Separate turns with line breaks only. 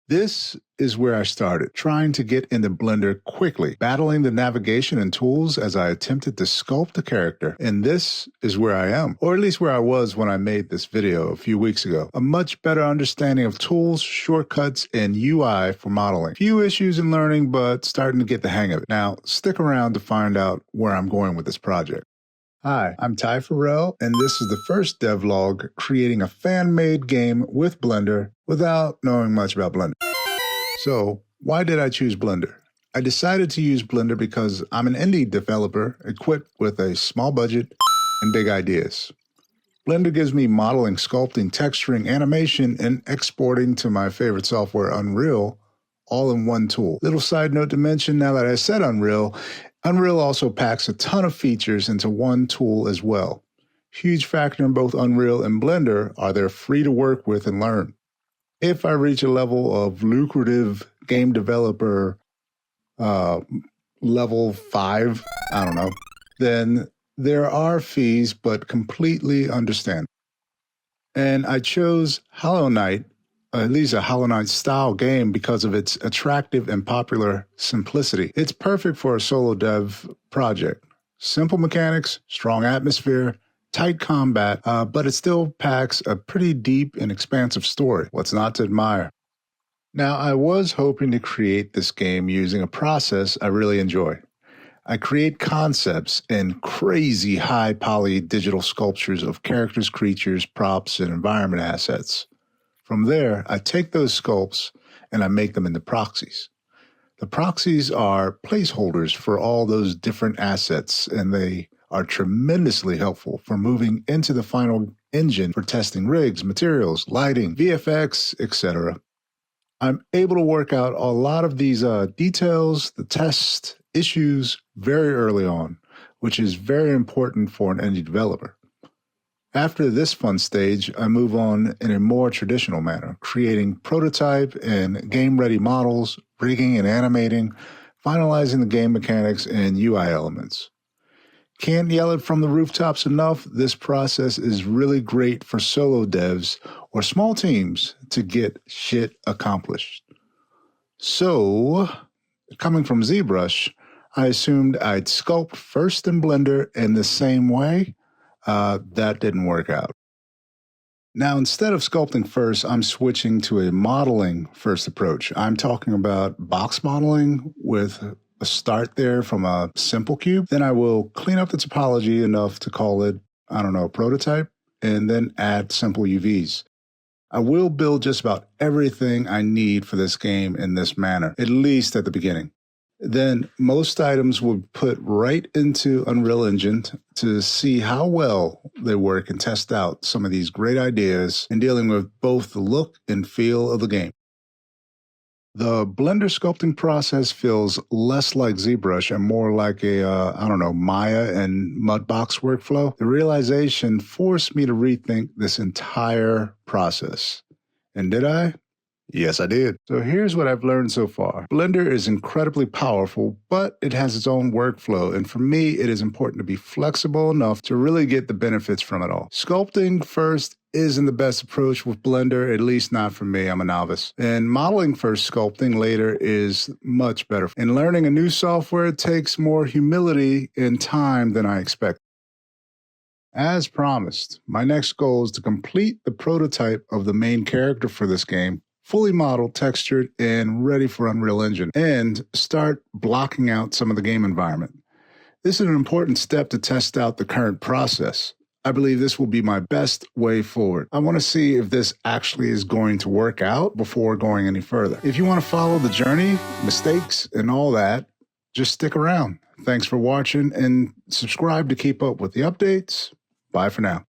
This is where I started, trying to get into Blender quickly, battling the navigation and tools as I attempted to sculpt a character. And this is where I am, or at least where I was when I made this video a few weeks ago. A much better understanding of tools, shortcuts, and UI for modeling. Few issues in learning, but starting to get the hang of it. Now, stick around to find out where I'm going with this project. Hi, I'm Ty Farrell, and this is the first devlog creating a fan-made game with Blender without knowing much about Blender. So, why did I choose Blender? I decided to use Blender because I'm an indie developer equipped with a small budget and big ideas. Blender gives me modeling, sculpting, texturing, animation, and exporting to my favorite software, Unreal, all in one tool. Little side note to mention, now that I said Unreal also packs a ton of features into one tool as well. Huge factor in both Unreal and Blender are they're free to work with and learn. If I reach a level of lucrative game developer level 5, I don't know, then there are fees, but completely understand. And I chose Hollow Knight, at least a Hollow Knight style game, because of its attractive and popular simplicity. It's perfect for a solo dev project. Simple mechanics, strong atmosphere, tight combat, but it still packs a pretty deep and expansive story. What's not to admire? Now, I was hoping to create this game using a process I really enjoy. I create concepts and crazy high poly digital sculptures of characters, creatures, props, and environment assets. From there, I take those sculpts and I make them into proxies. The proxies are placeholders for all those different assets, and they are tremendously helpful for moving into the final engine for testing rigs, materials, lighting, VFX, etc. I'm able to work out a lot of these details, the test issues very early on, which is very important for an indie developer. After this fun stage, I move on in a more traditional manner, creating prototype and game-ready models, rigging and animating, finalizing the game mechanics and UI elements. Can't yell it from the rooftops enough, this process is really great for solo devs or small teams to get shit accomplished. So, coming from Zbrush, I assumed I'd sculpt first in Blender in the same way. That didn't work out. Now, instead of sculpting first, I'm switching to a modeling first approach. I'm talking about box modeling with a start there from a simple cube. Then I will clean up the topology enough to call it, I don't know, a prototype, and then add simple UVs. I will build just about everything I need for this game in this manner, at least at the beginning. Then most items will be put right into Unreal Engine to see how well they work and test out some of these great ideas in dealing with both the look and feel of the game. The Blender sculpting process feels less like ZBrush and more like a, Maya and Mudbox workflow. The realization forced me to rethink this entire process. And did I? Yes, I did. So here's what I've learned so far. Blender is incredibly powerful, but it has its own workflow. And for me, it is important to be flexible enough to really get the benefits from it all. Sculpting first isn't the best approach with Blender, at least not for me. I'm a novice. And modeling first, sculpting later is much better. And learning a new software takes more humility and time than I expected. As promised, my next goal is to complete the prototype of the main character for this game, fully modeled, textured, and ready for Unreal Engine, and start blocking out some of the game environment. This is an important step to test out the current process. I believe this will be my best way forward. I want to see if this actually is going to work out before going any further. If you want to follow the journey, mistakes, and all that, just stick around. Thanks for watching and subscribe to keep up with the updates. Bye for now.